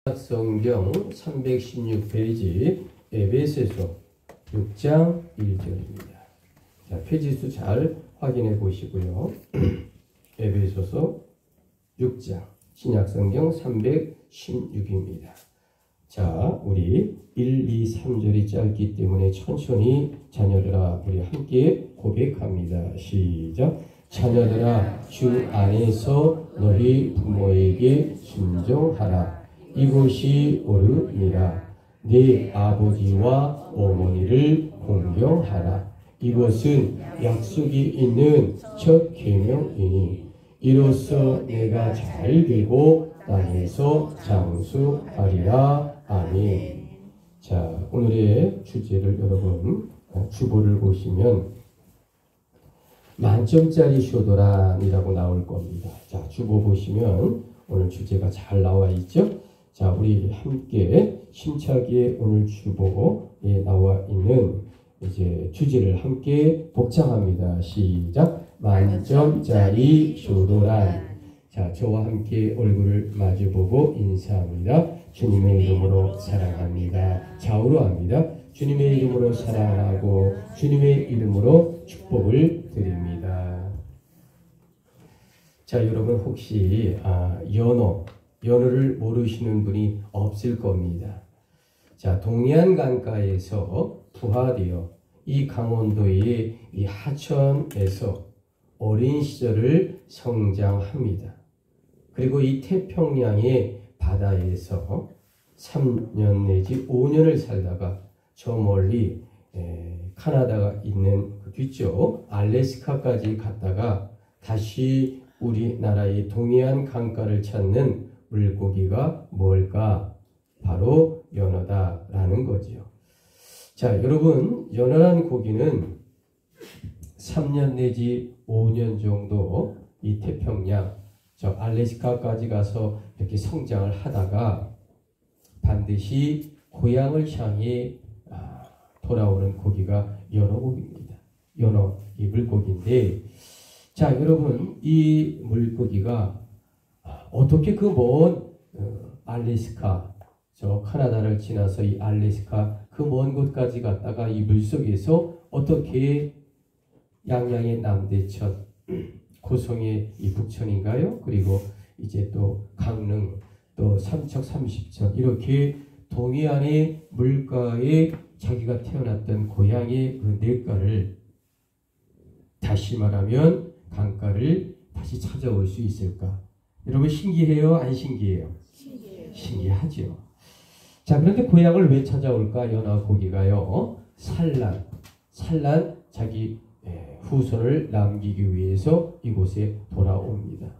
성경 316페이지 에베소서 6장 1절입니다. 자, 페이지수 잘 확인해 보시고요. 에베소서 6장 신약성경 316입니다. 자, 우리 1, 2, 3절이 짧기 때문에 천천히 자녀들아 우리 함께 고백합니다. 시작. 자녀들아 주 안에서 너희 부모에게 순종하라. 이것이 옳으니라. 네 아버지와 어머니를 공경하라. 이것은 약속이 있는 첫 계명이니 이로써 내가 잘 되고 땅에서 장수하리라. 아멘. 자, 오늘의 주제를 여러분 주보를 보시면 만점짜리 쇼도란이라고 나올 겁니다. 자, 주보 보시면 오늘 주제가 잘 나와 있죠? 자, 우리 함께 심차게 오늘 주보에 나와 있는 이제 주제를 함께 복창합니다. 시작. 만점짜리 쇼도란. 자, 저와 함께 얼굴을 마주보고 인사합니다. 주님의 이름으로 사랑합니다. 좌우로 합니다. 주님의 이름으로 사랑하고 주님의 이름으로 축복을 드립니다. 자, 여러분 혹시 연어를 모르시는 분이 없을 겁니다. 자, 동해안 강가에서 부화되어 이 강원도의 이 하천에서 어린 시절을 성장합니다. 그리고 이 태평양의 바다에서 3년 내지 5년을 살다가 저 멀리 카나다가 있는 그 뒤쪽 알래스카까지 갔다가 다시 우리나라의 동해안 강가를 찾는 물고기가 뭘까? 바로 연어다라는 거지요. 자, 여러분, 연어란 고기는 3년 내지 5년 정도 이 태평양, 저 알래스카까지 가서 이렇게 성장을 하다가 반드시 고향을 향해 돌아오는 고기가 연어고기입니다. 연어, 이 물고기인데, 자, 여러분, 이 물고기가 어떻게 그 먼 알래스카, 저 카나다를 지나서 이 알래스카 그 먼 곳까지 갔다가 이 물속에서 어떻게 양양의 남대천, 고성의 이 북천인가요? 그리고 이제 또 강릉, 또 삼척 30천 이렇게 동해안의 물가에 자기가 태어났던 고향의 그 냇가를 다시 말하면 강가를 다시 찾아올 수 있을까? 여러분 신기해요? 안 신기해요? 신기해요. 신기하죠. 자, 그런데 고향을 왜 찾아올까? 연어고기가요. 산란 자기 후손을 남기기 위해서 이곳에 돌아옵니다.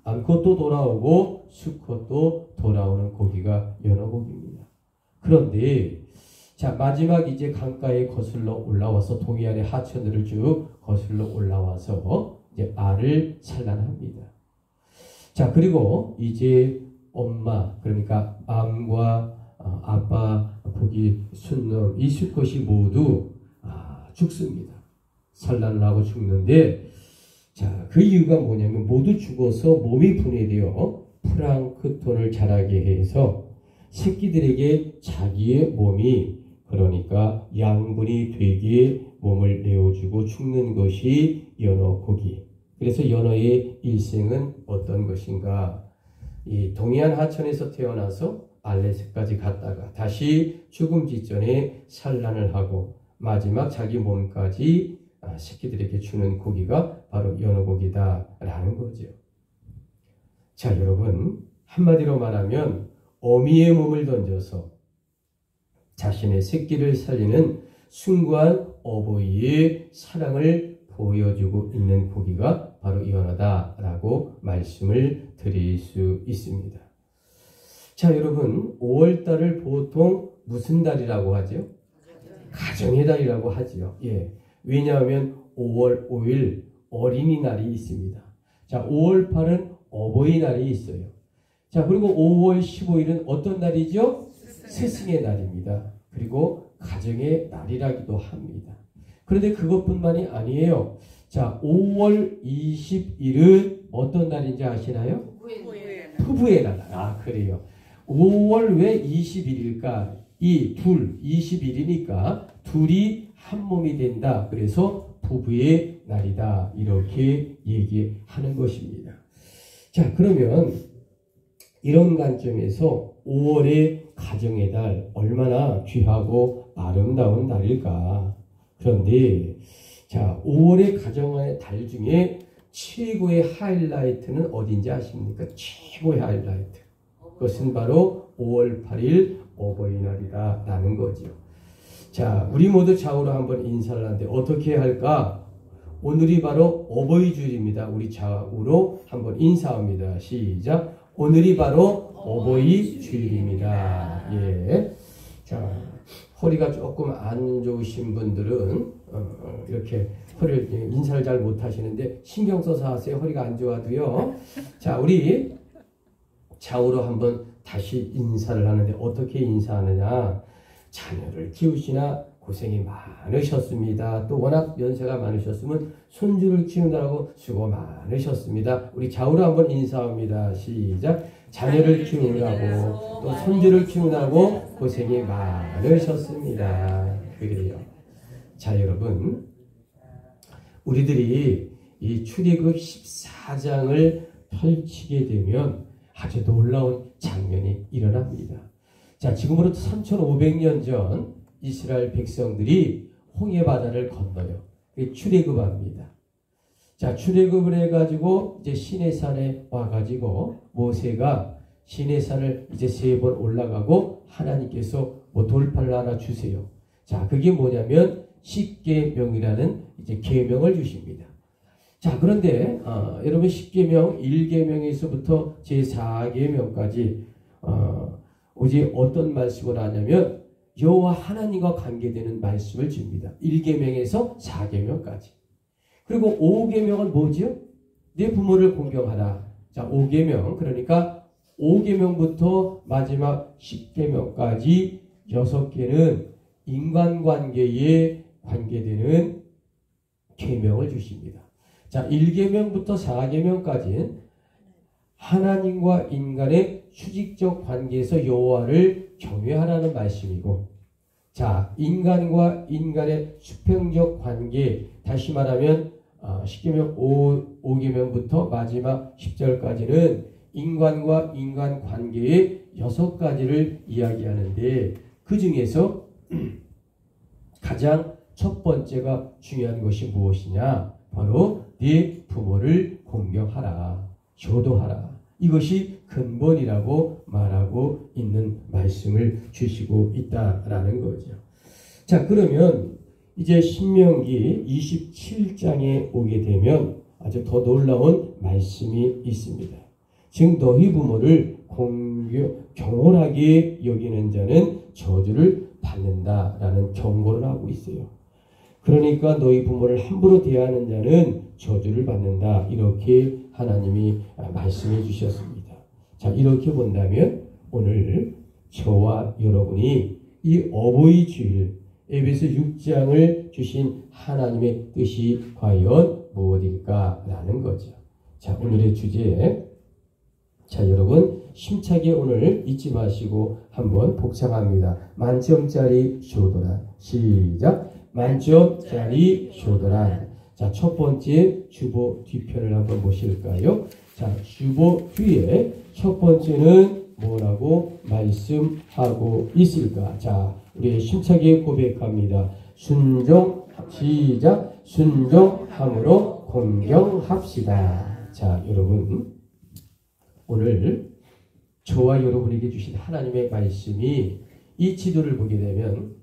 암컷도 돌아오고 수컷도 돌아오는 고기가 연어고기입니다. 그런데 자, 마지막 이제 강가에 거슬러 올라와서 동해안의 하천들을 쭉 거슬러 올라와서 이제 알을 산란합니다. 자, 그리고 이제 엄마, 그러니까 암과 아빠, 거기 순놈, 이 수컷이 모두 죽습니다. 산란을 하고 죽는데, 자, 그 이유가 뭐냐면 모두 죽어서 몸이 분해되어 플랑크톤을 자라게 해서 새끼들에게 자기의 몸이, 그러니까 양분이 되게 몸을 내어주고 죽는 것이 연어고기. 그래서 연어의 일생은 어떤 것인가? 이 동해안 하천에서 태어나서 알래스카까지 갔다가 다시 죽음 직전에 산란을 하고 마지막 자기 몸까지 새끼들에게 주는 고기가 바로 연어고기다라는 거죠. 자, 여러분, 한마디로 말하면 어미의 몸을 던져서 자신의 새끼를 살리는 숭고한 어버이의 사랑을 보여주고 있는 고기가 바로 연어다라고 말씀을 드릴 수 있습니다. 자, 여러분, 5월달을 보통 무슨 달이라고 하죠? 가정의 달이라고 하지요. 예. 왜냐하면 5월 5일 어린이날이 있습니다. 자, 5월 8은 어버이날이 있어요. 자, 그리고 5월 15일은 어떤 날이죠? 스승의 날입니다. 그리고 가정의 날이라기도 합니다. 그런데 그것뿐만이 아니에요. 자, 5월 20일은 어떤 날인지 아시나요? 부부의 날. 아, 그래요. 5월 왜 21일까? 이 둘, 21이니까 둘이 한 몸이 된다. 그래서 부부의 날이다. 이렇게 얘기하는 것입니다. 자, 그러면 이런 관점에서 5월의 가정의 달 얼마나 귀하고 아름다운 날일까? 그런데 자, 5월의 가정의 달 중에 최고의 하이라이트는 어딘지 아십니까? 최고의 하이라이트. 그것은 바로 5월 8일 어버이날이다 라는 거죠. 자, 우리 모두 좌우로 한번 인사를 하는데 어떻게 할까? 오늘이 바로 어버이 주일입니다. 우리 좌우로 한번 인사합니다. 시작. 오늘이 바로 어버이 주일입니다. 예. 자, 허리가 조금 안 좋으신 분들은 이렇게 허리를 인사를 잘 못 하시는데 신경 써서 하세요. 허리가 안 좋아도요. 자, 우리 좌우로 한번 다시 인사를 하는데 어떻게 인사하느냐? 자녀를 키우시나 고생이 많으셨습니다. 또 워낙 연세가 많으셨으면 손주를 키우느라고 수고 많으셨습니다. 우리 좌우로 한번 인사합니다. 시작. 자녀를 키우느라고 또 손주를 키우느라고 고생이 많으셨습니다. 그래요. 자, 여러분, 우리들이 이 출애굽 14장을 펼치게 되면 아주 놀라운 장면이 일어납니다. 자, 지금으로부터 3500년 전 이스라엘 백성들이 홍해 바다를 건너요. 출애굽합니다. 자, 출애굽을 해가지고 이제 시내산에 와가지고 모세가 시내산을 이제 3번 올라가고 하나님께서 뭐 돌판을 하나 주세요. 자, 그게 뭐냐면 십계명이라는 이제 계명을 주십니다. 자, 그런데 여러분 십계명 1계명에서부터 제4계명까지 오직 어떤 말씀을 하냐면 여호와 하나님과 관계되는 말씀을 줍니다. 1계명에서 4계명까지. 그리고 5계명은 뭐죠? 내 부모를 공경하라. 자, 5계명. 그러니까 5계명부터 마지막 10계명까지 6개는 인간관계에 관계되는 계명을 주십니다. 자, 1계명부터 4계명까지는 하나님과 인간의 수직적 관계에서 여호와를 경외하라는 말씀이고, 자, 인간과 인간의 수평적 관계, 다시 말하면 10계명 5계명부터 마지막 10절까지는 인간과 인간 관계의 6가지를 이야기하는데 그 중에서 가장 첫 번째가 중요한 것이 무엇이냐? 바로 네 부모를 공경하라, 효도하라. 이것이 근본이라고 말하고 있는 말씀을 주시고 있다라는 거죠. 자, 그러면 이제 신명기 27장에 오게 되면 아주 더 놀라운 말씀이 있습니다. 즉 너희 부모를 경홀하게 여기는 자는 저주를 받는다라는 경고를 하고 있어요. 그러니까 너희 부모를 함부로 대하는 자는 저주를 받는다. 이렇게 하나님이 말씀해 주셨습니다. 자, 이렇게 본다면 오늘 저와 여러분이 이 어버이 주일 에베소 6장을 주신 하나님의 뜻이 과연 무엇일까라는 거죠. 자, 오늘의 주제. 자, 여러분 힘차게 오늘 잊지 마시고 한번 복창합니다. 만점짜리 효도란. 시작. 만점짜리 효도란. 자, 첫 번째 주보 뒤편을 한번 보실까요? 자, 주보 뒤에 첫 번째는 뭐라고 말씀하고 있을까? 자, 우리 힘차게 고백합니다. 순종, 시작. 순종함으로 공경합시다. 자, 여러분, 오늘 저와 여러분에게 주신 하나님의 말씀이 이 지도를 보게 되면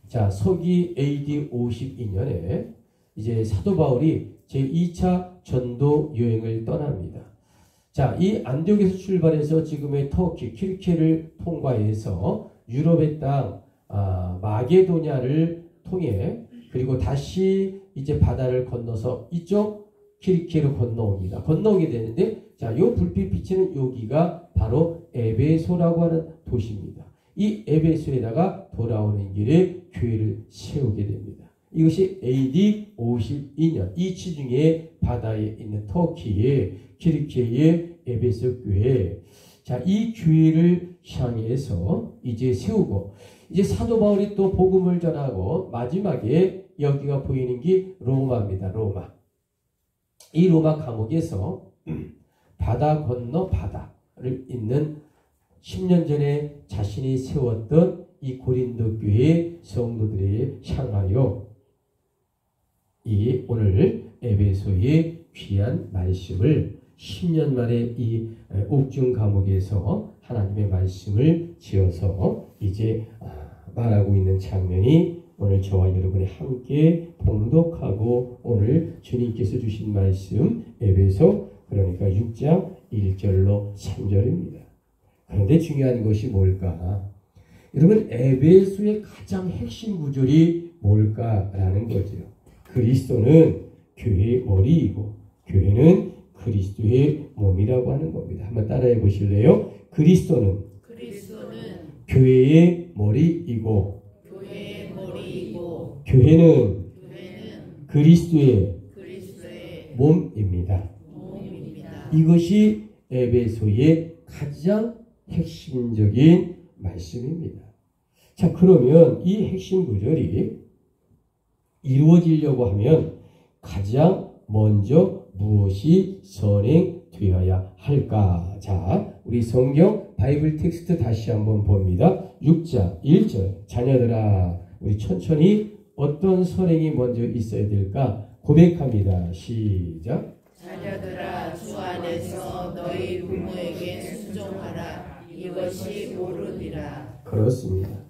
자, 서기 AD 52년에 이제 사도 바울이 제2차 전도 여행을 떠납니다. 자, 이 안디옥에서 출발해서 지금의 터키, 킬케를 통과해서 유럽의 땅 마게도냐를 통해 그리고 다시 이제 바다를 건너서 이쪽 킬케로 건너옵니다. 건너오게 되는데 자, 요 불빛 비치는 여기가 바로 에베소라고 하는 도시입니다. 이 에베소에다가 돌아오는 길에 교회를 세우게 됩니다. 이것이 AD 52년 이 지중해 바다에 있는 터키의 킬케의 에베소 교회. 자, 이 교회를 향해서 이제 세우고, 이제 사도 바울이 또 복음을 전하고, 마지막에 여기가 보이는 게 로마입니다. 로마. 이 로마 감옥에서 바다 건너 바다를 잇는 10년 전에 자신이 세웠던 이 고린도 교회 성도들에 향하여 이 오늘 에베소의 귀한 말씀을 10년 만에 이 옥중 감옥에서 하나님의 말씀을 지어서 이제 말하고 있는 장면이 오늘 저와 여러분이 함께 봉독하고 오늘 주님께서 주신 말씀 에베소 그러니까 6장 1절로 3절입니다. 그런데 중요한 것이 뭘까? 여러분 에베소의 가장 핵심 구절이 뭘까라는 거죠. 그리스도는 교회의 머리이고 교회는 그리스도의 몸이라고 하는 겁니다. 한번 따라해 보실래요? 그리스도는 교회의 머리이고 교회는 그리스도의 몸입니다. 이것이 에베소의 가장 핵심적인 말씀입니다. 자, 그러면 이 핵심 구절이 이루어지려고 하면 가장 먼저 무엇이 선행되어야 할까? 자, 우리 성경 바이블 텍스트 다시 한번 봅니다. 6장 1절 자녀들아 우리 천천히 어떤 선행이 먼저 있어야 될까? 고백합니다. 시작. 자녀들아 주 안에서 너희 부모에게 순종하라. 이것이 옳으니라. 그렇습니다.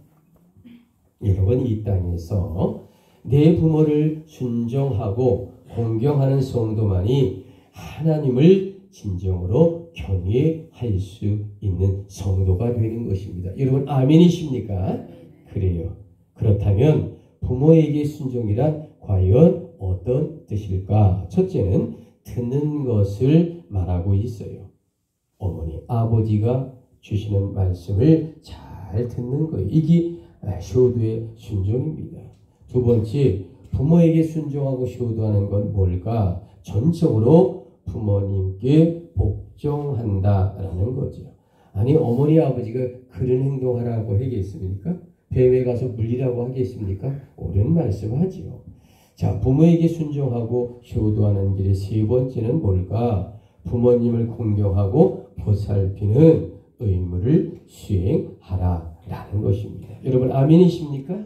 여러분 이 땅에서 내 부모를 순종하고 공경하는 성도만이 하나님을 진정으로 경외할 수 있는 성도가 되는 것입니다. 여러분 아멘이십니까? 그래요. 그렇다면 부모에게 순종이란 과연 어떤 뜻일까? 첫째는 듣는 것을 말하고 있어요. 어머니, 아버지가 주시는 말씀을 잘 듣는 거예요. 이게 효도의 순종입니다. 두 번째, 부모에게 순종하고 효도하는 건 뭘까? 전적으로 부모님께 복종한다라는 거죠. 아니 어머니 아버지가 그런 행동하라고 하겠습니까? 뱀에 가서 물리라고 하겠습니까? 옳은 말씀하지요. 자, 부모에게 순종하고 효도하는 길의 세 번째는 뭘까? 부모님을 공경하고 보살피는 의무를 수행하라라는 것입니다. 여러분 아멘이십니까?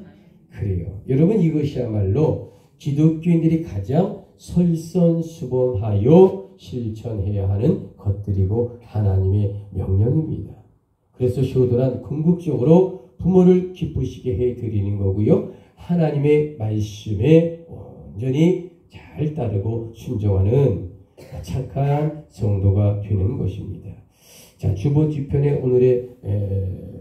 그래요. 여러분 이것이야말로 기독교인들이 가장 솔선수범하여 실천해야 하는 것들이고 하나님의 명령입니다. 그래서 효도란 궁극적으로 부모를 기쁘시게 해드리는 거고요. 하나님의 말씀에 온전히 잘 따르고 순종하는 착한 성도가 되는 것입니다. 자, 주보 뒤편에 오늘의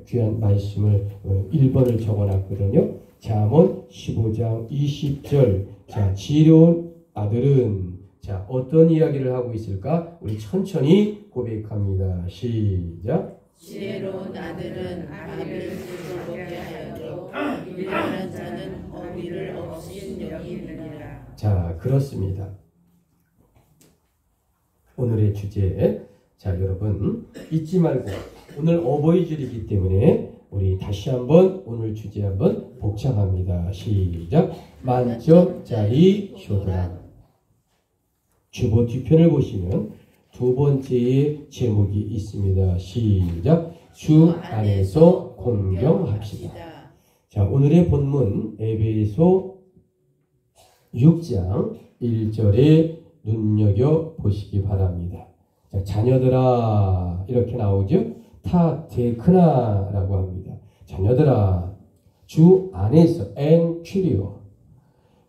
귀한 말씀을 1번을 적어놨거든요. 잠언 15장 20절. 자, 지혜로운 아들은 자 어떤 이야기를 하고 있을까? 우리 천천히 고백합니다. 시작. 지혜로운 아들은 아비를 즐겁게 하여도 미련한 자는 어미를 없인 여기느니라. 자, 그렇습니다. 오늘의 주제. 자, 여러분 잊지 말고 오늘 어버이주일이기 때문에 우리 다시 한번 오늘 주제 한번 복창합니다. 시작. 만적자의 효도란. 주보 뒤편을 보시면 두 번째의 제목이 있습니다. 시작. 주 안에서 공경합시다. 자, 오늘의 본문 에베소 6장 1절에 눈여겨 보시기 바랍니다. 자, 자녀들아 이렇게 나오죠. 타테크나라고 합니다. 자녀들아 주 안에서 엔큐리오.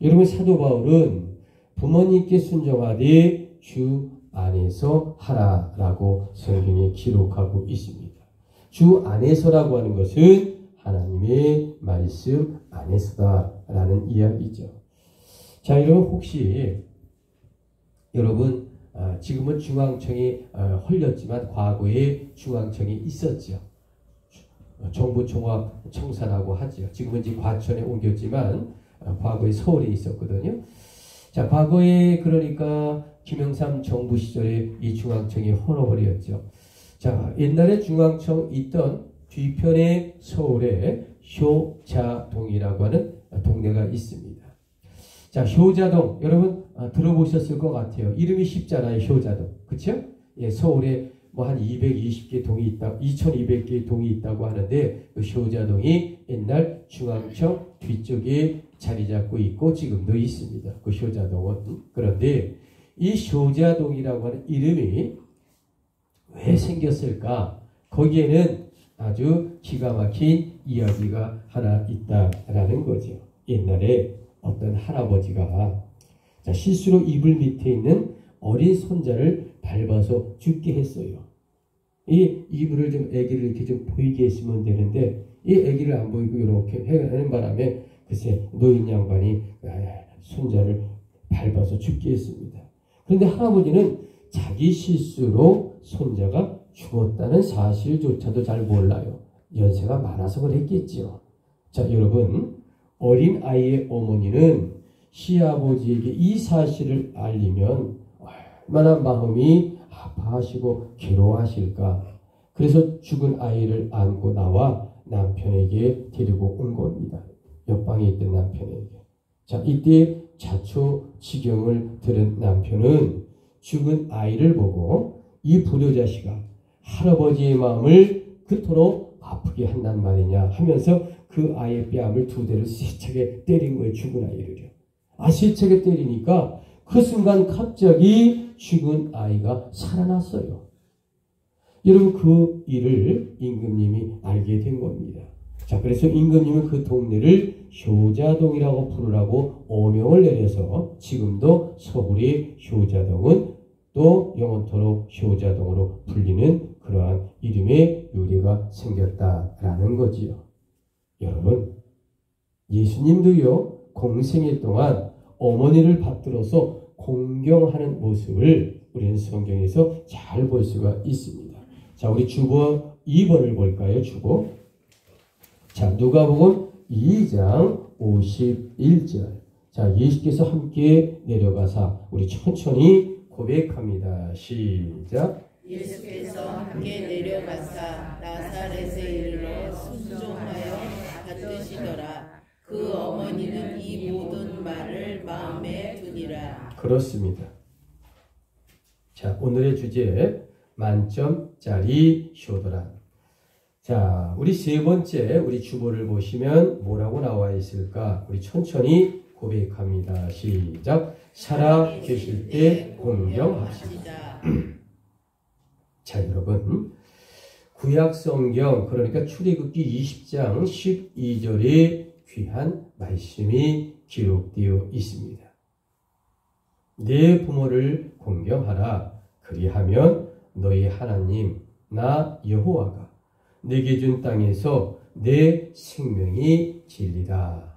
여러분 사도 바울은 부모님께 순종하되 주 안에서 하라라고 성경에 기록하고 있습니다. 주 안에서라고 하는 것은 하나님의 말씀 안에서다라는 이야기죠. 자, 여러분 혹시 여러분 지금은 중앙청이 헐렸지만 과거에 중앙청이 있었죠. 정부종합청사라고 하죠. 지금은 이제 과천에 옮겼지만 과거에 서울에 있었거든요. 자, 과거에 그러니까 김영삼 정부 시절에 이 중앙청이 헐어버렸죠. 자, 옛날에 중앙청 있던 뒤편에 서울에 효자동이라고 하는 동네가 있습니다. 자, 효자동 여러분 들어보셨을 것 같아요. 이름이 쉽잖아요. 효자동. 그쵸? 예, 서울에 뭐 한 220개 동이 있다, 2200개 동이 있다고 하는데 그 효자동이 옛날 중앙청 뒤쪽에 자리 잡고 있고 지금도 있습니다. 그 효자동은. 그런데 이 효자동이라고 하는 이름이 왜 생겼을까? 거기에는 아주 기가 막힌 이야기가 하나 있다라는 거죠. 옛날에 어떤 할아버지가 실수로 이불 밑에 있는 어린 손자를 밟아서 죽게 했어요. 이 이불을 좀 아기를 이렇게 좀 보이게 했으면 되는데 이 아기를 안 보이고 이렇게 하는 바람에 글쎄 노인 양반이 손자를 밟아서 죽게 했습니다. 그런데 할아버지는 자기 실수로 손자가 죽었다는 사실조차도 잘 몰라요. 연세가 많아서 그랬겠죠. 자, 여러분, 어린 아이의 어머니는 시아버지에게 이 사실을 알리면 얼마나 마음이 아파하시고 괴로워하실까. 그래서 죽은 아이를 안고 나와 남편에게 데리고 온 겁니다. 옆방에 있던 남편에게. 자, 이때 자초지경을 들은 남편은 죽은 아이를 보고 이 불효자씨가 할아버지의 마음을 그토록 아프게 한단 말이냐 하면서 그 아이의 뺨을 두 대를 세차게 때린 거예요. 죽은 아이를요. 세차게 때리니까 그 순간 갑자기 죽은 아이가 살아났어요. 여러분, 그 일을 임금님이 알게 된 겁니다. 자, 그래서 임금님은 그 동네를 효자동이라고 부르라고 어명을 내려서 지금도 서울의 효자동은 또 영원토록 효자동으로 불리는 그러한 이름의 요리가 생겼다라는 거지요. 여러분, 예수님도요 공생애 동안 어머니를 받들어서 공경하는 모습을 우리는 성경에서 잘 볼 수가 있습니다. 자, 우리 주보 2번을 볼까요? 주보. 자, 누가복음 2장 51절. 자, 예수께서 함께 내려가사 우리 천천히 고백합니다. 시작. 예수께서 함께 내려가사 나사렛에 이르러 순종하여 받으시더라. 그 어머니는 이 모든 말을 마음에 두니라. 그렇습니다. 자, 오늘의 주제 만점짜리 효도란. 자, 우리 세 번째 우리 주보를 보시면 뭐라고 나와 있을까? 우리 천천히 고백합니다. 시작. 살아 계실 때 공경합시다. 자, 여러분, 구약 성경, 그러니까 출애굽기 20장 12절에 귀한 말씀이 기록되어 있습니다. 내 부모를 공경하라. 그리하면 너희 하나님 나 여호와가 내게 준 땅에서 내 생명이 진리다.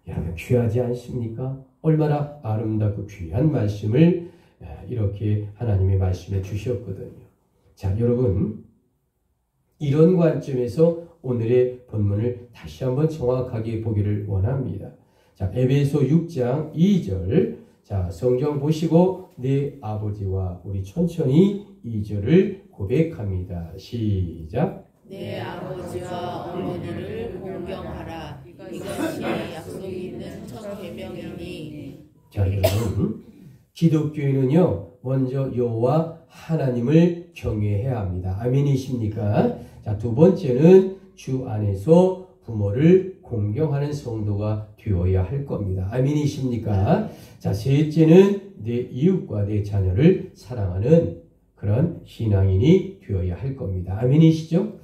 여러분, 귀하지 않습니까? 얼마나 아름답고 귀한 말씀을 이렇게 하나님의 말씀에 주셨거든요. 자, 여러분, 이런 관점에서 오늘의 본문을 다시 한번 정확하게 보기를 원합니다. 자, 에베소 6장 2절. 자, 성경 보시고 내 아버지와 우리 천천히 2절을 고백합니다. 시작. 내 아버지와 어머니를 공경하라. 이것이 약속이 있는 첫 계명이니. 자, 여러분, 기독교인은요 먼저 여호와 하나님을 경외해야 합니다. 아멘이십니까? 자, 두 번째는 주 안에서 부모를 공경하는 성도가 되어야 할 겁니다. 아멘이십니까? 자, 셋째는 내 이웃과 내 자녀를 사랑하는 그런 신앙인이 되어야 할 겁니다. 아멘이시죠?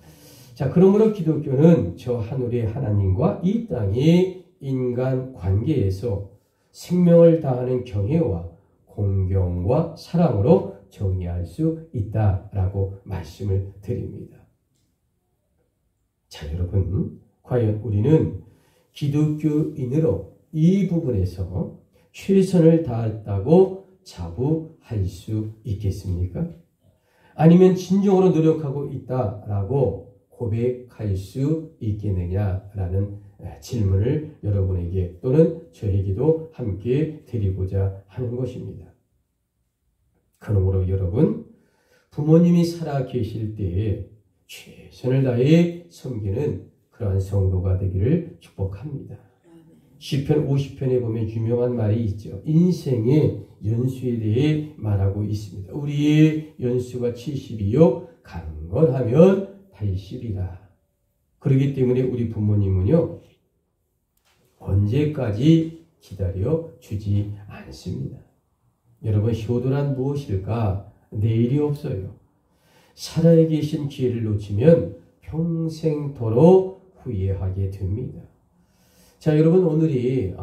자, 그러므로 기독교는 저 하늘의 하나님과 이 땅의 인간 관계에서 생명을 다하는 경외와 공경과 사랑으로 정의할 수 있다라고 말씀을 드립니다. 자, 여러분, 과연 우리는 기독교인으로 이 부분에서 최선을 다했다고 자부할 수 있겠습니까? 아니면 진정으로 노력하고 있다라고 고백할 수 있겠느냐라는 질문을 여러분에게 또는 저에게도 함께 드리고자 하는 것입니다. 그러므로 여러분, 부모님이 살아 계실 때에 최선을 다해 섬기는 그러한 성도가 되기를 축복합니다. 시편 50편에 보면 유명한 말이 있죠. 인생의 연수에 대해 말하고 있습니다. 우리의 연수가 70이요 강건하면 80이라. 그렇기 때문에 우리 부모님은요 언제까지 기다려 주지 않습니다. 여러분, 효도란 무엇일까? 내일이 없어요. 살아 계신 기회를 놓치면 평생토록 후회하게 됩니다. 자, 여러분, 오늘이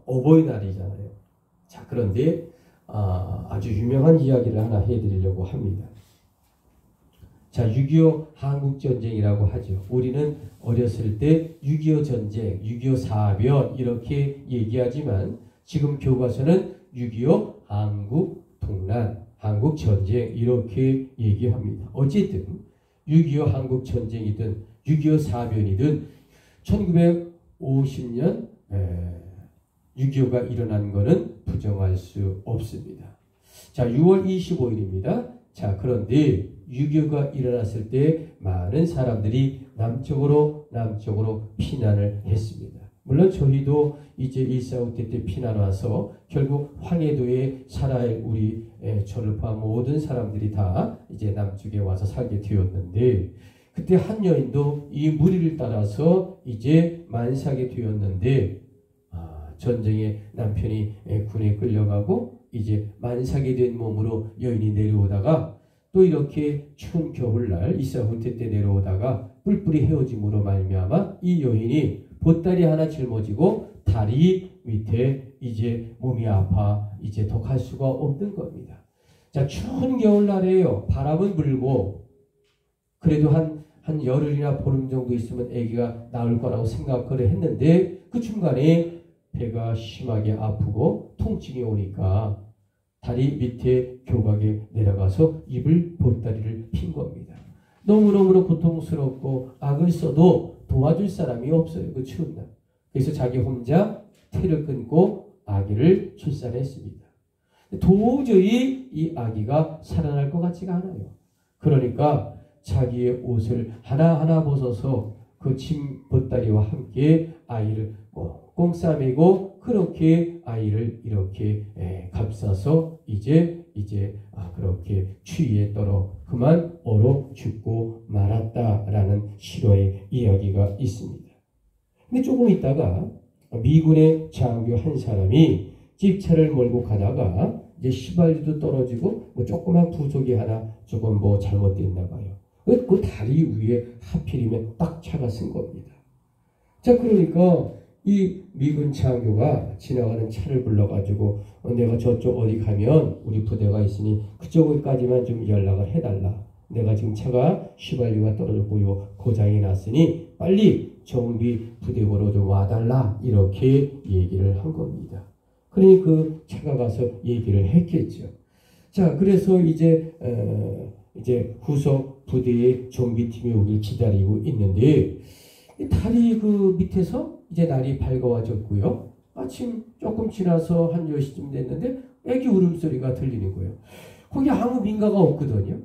어버이날이잖아요. 자, 그런데 아주 유명한 이야기를 하나 해드리려고 합니다. 자, 6.25 한국전쟁이라고 하죠. 우리는 어렸을 때 6.25 전쟁, 6.25 사변 이렇게 얘기하지만 지금 교과서는 6.25 한국동란, 한국전쟁 이렇게 얘기합니다. 어쨌든 6.25 한국전쟁이든 6.25 사변이든 1950년 6.25가 일어난 것은 부정할 수 없습니다. 자, 6월 25일입니다. 자, 그런데 6.25가 일어났을 때 많은 사람들이 남쪽으로 피난을 했습니다. 물론 저희도 이제 1.4.5 때 피난 와서 결국 황해도에 살아야 할 우리 저를 포함 모든 사람들이 다 이제 남쪽에 와서 살게 되었는데, 그때 한 여인도 이 무리를 따라서 이제 만사하게 되었는데, 전쟁에 남편이 군에 끌려가고 이제 만사하게 된 몸으로 여인이 내려오다가 또 이렇게 추운 겨울날 1.4.5 때 내려오다가 뿔뿔이 헤어짐으로 말미암아 이 여인이 보따리 하나 짊어지고 다리 밑에 이제 몸이 아파 이제 더 갈 수가 없는 겁니다. 자, 추운 겨울날에요. 바람은 불고 그래도 한 열흘이나 보름 정도 있으면 아기가 나올 거라고 생각을 했는데 그 중간에 배가 심하게 아프고 통증이 오니까 다리 밑에 교각에 내려가서 입을 보따리를 핀 겁니다. 너무너무 고통스럽고 악을 써도 도와줄 사람이 없어요. 그 추운 날. 그래서 자기 혼자 태를 끊고 아기를 출산했습니다. 도저히 이 아기가 살아날 것 같지가 않아요. 그러니까 자기의 옷을 하나하나 벗어서 그 짐 보따리와 함께 아이를 꽁꽁 싸매고 그렇게 아이를 이렇게 감싸서 이제 그렇게 추위에 떨어 그만 얼어 죽고 말았다라는 실화의 이야기가 있습니다. 근데 조금 있다가 미군의 장교 한 사람이 집차를 몰고 가다가 이제 휘발유도 떨어지고 뭐 조그만 부속이 하나 조금 뭐 잘못됐나 봐요. 그 다리 위에 하필이면 딱 차가 쓴 겁니다. 자, 그러니까 이 미군 장교가 지나가는 차를 불러가지고 내가 저쪽 어디 가면 우리 부대가 있으니 그쪽까지만 좀 연락을 해달라. 내가 지금 차가 휘발유가 떨어졌고 고장이 났으니 빨리 정비 부대보로 좀 와달라. 이렇게 얘기를 한 겁니다. 그러니 그 차가 가서 얘기를 했겠죠. 자, 그래서 이제 후속 부대의 정비팀이 오길 기다리고 있는데 다리 그 밑에서 이제 날이 밝아와졌고요. 아침 조금 지나서 한 10시쯤 됐는데 애기 울음소리가 들리는 거예요. 거기 아무 민가가 없거든요.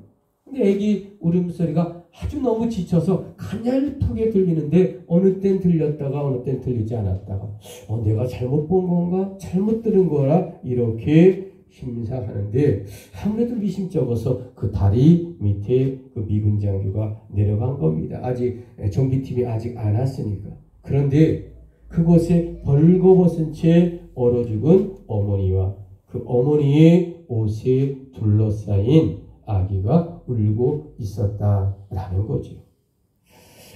근데 애기 울음소리가 아주 너무 지쳐서 가냘프게 들리는데 어느 땐 들렸다가 어느 땐 들리지 않았다가 내가 잘못 본 건가? 잘못 들은 거라 이렇게 심사하는데 아무래도 미심쩍어서 그 다리 밑에 그 미군 장교가 내려간 겁니다. 아직 정비팀이 아직 안 왔으니까. 그런데 그곳에 벌거벗은 채 얼어 죽은 어머니와 그 어머니의 옷에 둘러싸인 아기가 울고 있었다라는 거죠.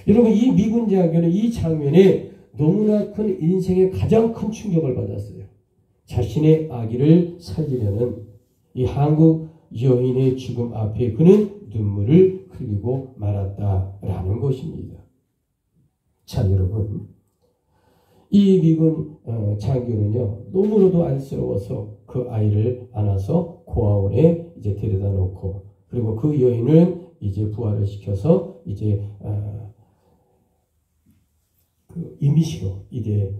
여러분, 이 미군 장교는 이 장면에 너무나 큰 인생의 가장 큰 충격을 받았어요. 자신의 아기를 살리려는 이 한국 여인의 죽음 앞에 그는 눈물을 흘리고 말았다라는 것입니다. 자, 여러분, 이 미군 장교는요 너무나도 안쓰러워서 그 아이를 안아서 고아원에 이제 데려다 놓고 그리고 그 여인을 이제 부활을 시켜서 이제 그 임시로 이제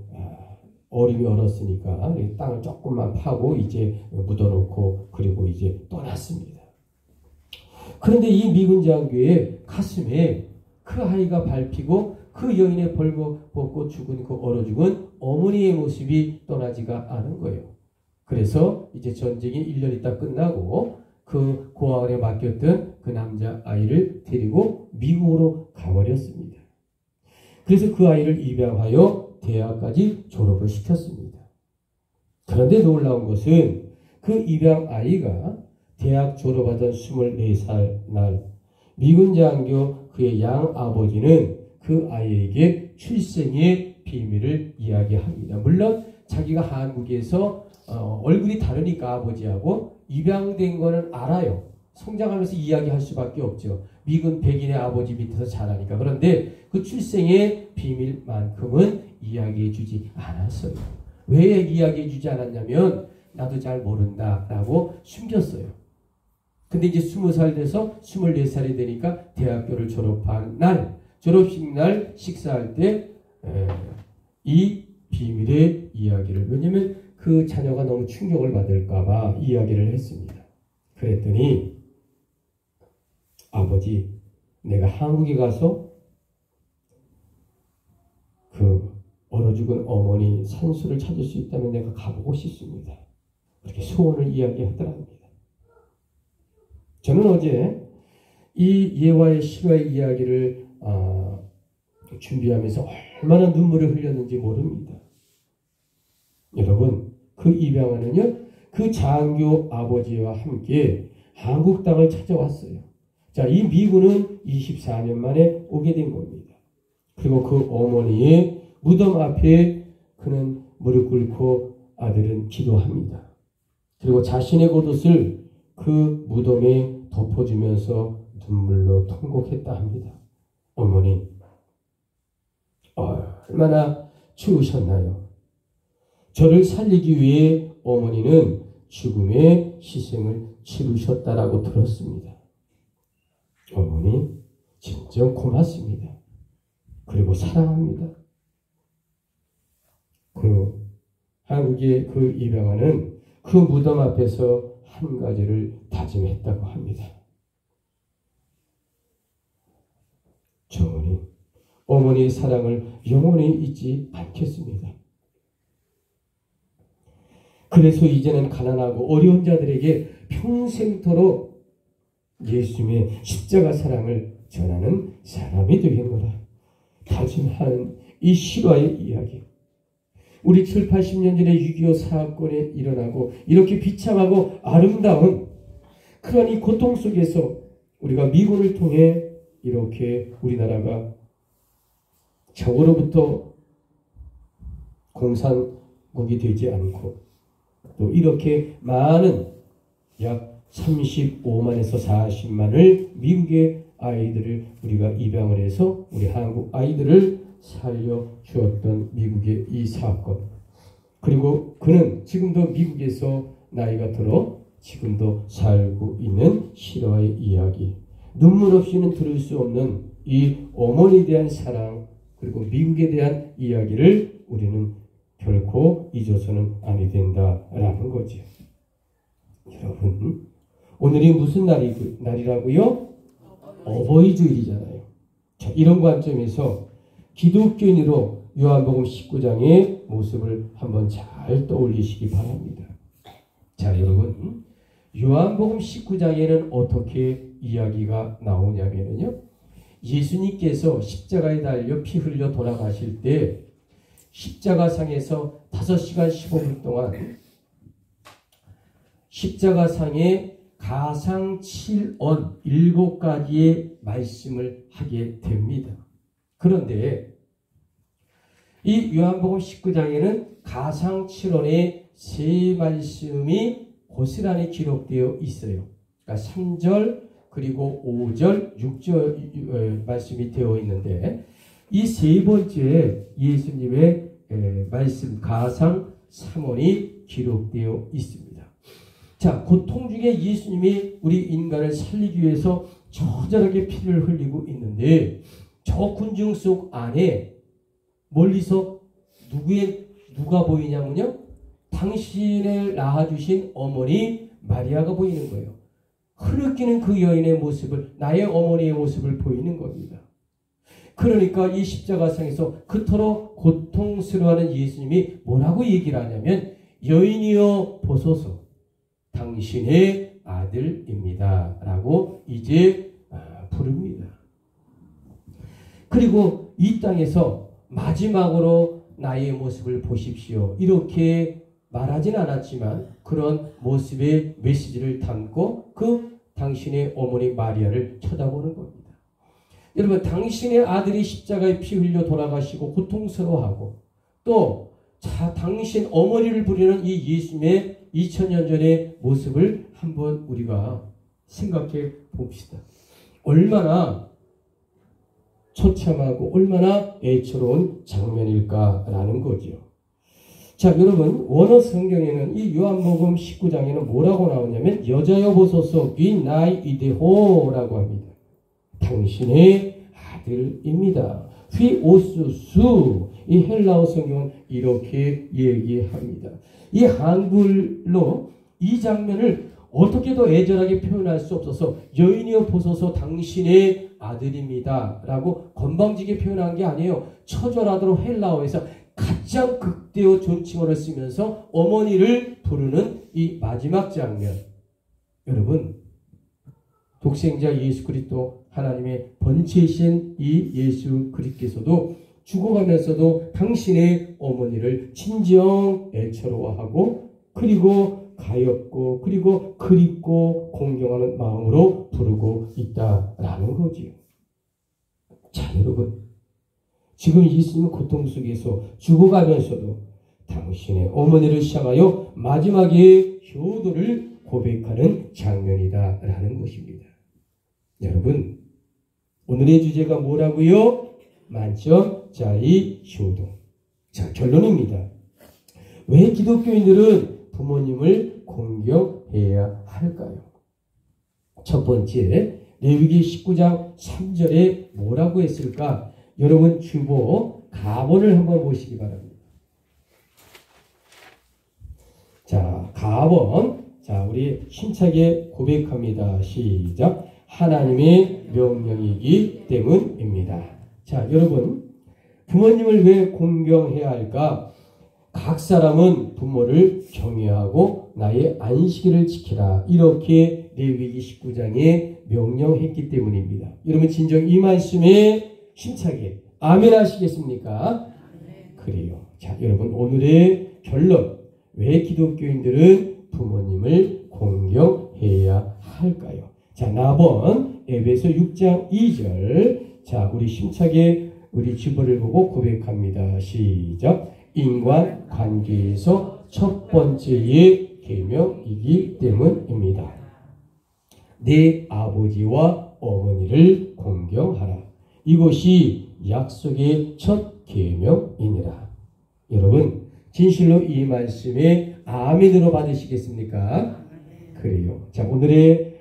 어림이 얼었으니까 땅을 조금만 파고 이제 묻어놓고 그리고 이제 떠났습니다. 그런데 이 미군 장교의 가슴에 그 아이가 밟히고 그 여인의 벌거벗고 죽은 그 얼어 죽은 어머니의 모습이 떠나지가 않은 거예요. 그래서 이제 전쟁이 1년 있다 끝나고 그 고아원에 맡겼던 그 남자 아이를 데리고 미국으로 가버렸습니다. 그래서 그 아이를 입양하여 대학까지 졸업을 시켰습니다. 그런데 놀라운 것은 그 입양 아이가 대학 졸업하던 24살 날 미군 장교 그의 양 아버지는 그 아이에게 출생의 비밀을 이야기합니다. 물론 자기가 한국에서 얼굴이 다르니까 아버지하고 입양된 거는 알아요. 성장하면서 이야기할 수밖에 없죠. 미군 백인의 아버지 밑에서 자라니까. 그런데 그 출생의 비밀만큼은 이야기해 주지 않았어요. 왜 이야기해 주지 않았냐면 나도 잘 모른다라고 숨겼어요. 근데 이제 20살 돼서 24살이 되니까 대학교를 졸업한 날, 졸업식 날 식사할 때 이 비밀의 이야기를, 왜냐면 그 자녀가 너무 충격을 받을까봐 이야기를 했습니다. 그랬더니 아버지, 내가 한국에 가서 그 얼어 죽은 어머니 산수를 찾을 수 있다면 내가 가보고 싶습니다. 그렇게 소원을 이야기하더랍니다. 저는 어제 이 예화의 실화의 이야기를 준비하면서 얼마나 눈물을 흘렸는지 모릅니다. 여러분, 그 입양아는요, 그 장교 아버지와 함께 한국 땅을 찾아왔어요. 자, 이 미군은 24년 만에 오게 된 겁니다. 그리고 그 어머니의 무덤 앞에 그는 무릎 꿇고 아들은 기도합니다. 그리고 자신의 겉옷을 그 무덤에 덮어주면서 눈물로 통곡했다 합니다. 어머니, 얼마나 추우셨나요? 저를 살리기 위해 어머니는 죽음의 희생을 치르셨다라고 들었습니다. 어머니, 진정 고맙습니다. 그리고 사랑합니다. 그 한국의 그 입양아는 그 무덤 앞에서 한 가지를 다짐했다고 합니다. 정원이 어머니의 사랑을 영원히 잊지 않겠습니다. 그래서 이제는 가난하고 어려운 자들에게 평생토록 예수님의 십자가 사랑을 전하는 사람이 되겠노라. 다짐한 이 실화의 이야기. 우리 7, 80년 전에 6.25 사건에 일어나고 이렇게 비참하고 아름다운 그런 이 고통 속에서 우리가 미군을 통해 이렇게 우리나라가 적으로부터 공산국이 되지 않고 또 이렇게 많은 약 35만에서 40만을 미국의 아이들을 우리가 입양을 해서 우리 한국 아이들을 살려주었던 미국의 이 사건. 그리고 그는 지금도 미국에서 나이가 들어 지금도 살고 있는 실화의 이야기. 눈물 없이는 들을 수 없는 이 어머니에 대한 사랑 그리고 미국에 대한 이야기를 우리는 결코 잊어서는 아니 된다라는 거죠. 여러분, 오늘이 무슨 날이라고요? 어버이 주일이잖아요. 자, 이런 관점에서 기독교인으로 요한복음 19장의 모습을 한번 잘 떠올리시기 바랍니다. 자, 여러분, 요한복음 19장에는 어떻게 이야기가 나오냐면요, 예수님께서 십자가에 달려 피 흘려 돌아가실 때 십자가상에서 5시간 15분 동안 십자가상에 가상 7언 7가지의 말씀을 하게 됩니다. 그런데 이 요한복음 19장에는 가상 7언의 3말씀이 고스란히 기록되어 있어요. 그러니까 3절 그리고 5절 6절 말씀이 되어 있는데 이 3번째 예수님의 말씀 가상 3언이 기록되어 있습니다. 자, 고통 중에 예수님이 우리 인간을 살리기 위해서 처절하게 피를 흘리고 있는데 저 군중 속 안에 멀리서 누가 보이냐면요, 당신을 낳아주신 어머니 마리아가 보이는 거예요. 흐느끼는 그 여인의 모습을, 나의 어머니의 모습을 보이는 겁니다. 그러니까 이 십자가상에서 그토록 고통스러워하는 예수님이 뭐라고 얘기를 하냐면 여인이여 보소서 당신의 아들입니다 라고 이제 부릅니다. 그리고 이 땅에서 마지막으로 나의 모습을 보십시오 이렇게 말하진 않았지만 그런 모습의 메시지를 담고 그 당신의 어머니 마리아를 쳐다보는 겁니다. 여러분 당신의 아들이 십자가에 피 흘려 돌아가시고 고통스러워하고 또 당신 어머니를 부리는 이 예수님의 2000년 전의 모습을 한번 우리가 생각해 봅시다. 얼마나 처참하고 얼마나 애처로운 장면일까라는 거죠. 자, 여러분 원어 성경에는 이 요한복음 19장에는 뭐라고 나오냐면 여자여 보소서 위 나이 이데호라고 합니다. 당신의 아들입니다. 휘 오수수 이 헬라어 성경은 이렇게 얘기합니다. 이 한글로 이 장면을 어떻게도 애절하게 표현할 수 없어서 여인이여 보소서 당신의 아들입니다 라고 건방지게 표현한 게 아니에요. 처절하도록 헬라어에서 가장 극대어 존칭어를 쓰면서 어머니를 부르는 이 마지막 장면. 여러분 독생자 예수 그리스도 하나님의 번체이신 이 예수 그리스도께서도 죽어가면서도 당신의 어머니를 진정 애처로워하고 그리고 가엾고 그리고 그립고 공경하는 마음으로 부르고 있다라는 거지요. 자, 여러분 지금 예수님은 고통 속에서 죽어가면서도 당신의 어머니를 향하여 마지막에 효도를 고백하는 장면이다라는 것입니다. 여러분 오늘의 주제가 뭐라고요? 만점짜리 효도. 자, 결론입니다. 왜 기독교인들은 부모님을 공경해야 할까요? 첫 번째, 레위기 19장 3절에 뭐라고 했을까? 여러분 주보 가본을 한번 보시기 바랍니다. 자, 가본. 자, 우리 힘차게 고백합니다. 시작. 하나님의 명령이기 때문입니다. 자, 여러분 부모님을 왜 공경해야 할까? 각 사람은 부모를 경외하고 나의 안식일을 지키라 이렇게 레위기 19장에 명령했기 때문입니다. 여러분 진정 이 말씀에 힘차게 아멘 하시겠습니까? 그래요. 자, 여러분 오늘의 결론. 왜 기독교인들은 부모님을 공경해야 할까요? 자, 나번 에베소 6장 2절. 자, 우리 힘차게 우리 주보를 보고 고백합니다. 시작. 인간관계에서 첫 번째의 계명이기 때문입니다. 내 아버지와 어머니를 공경하라. 이것이 약속의 첫 계명이니라. 여러분 진실로 이 말씀에 아멘으로 받으시겠습니까? 그래요. 자, 오늘의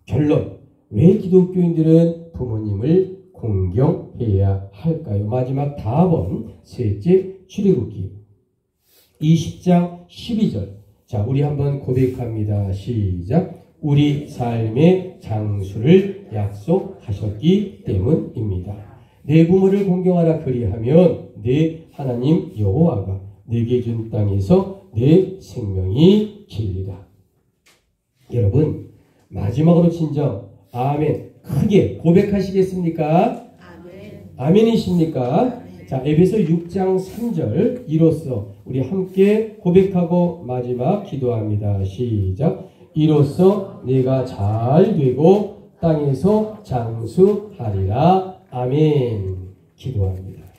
결론. 왜 기독교인들은 부모님을 공경해야 할까요? 마지막 답은 셋째 출애굽기 20장 12절. 자, 우리 한번 고백합니다. 시작. 우리 삶의 장수를 약속하셨기 때문입니다. 내 부모를 공경하라 그리하면 내 하나님 여호와가 내게 준 땅에서 내 생명이 길리라. 여러분 마지막으로 진정 아멘 크게 고백하시겠습니까? 아멘. 아멘이십니까? 아멘. 자, 에베소 6장 3절 이로써 우리 함께 고백하고 마지막 기도합니다. 시작. 이로써 내가 잘 되고 땅에서 장수하리라. 아멘. 기도합니다.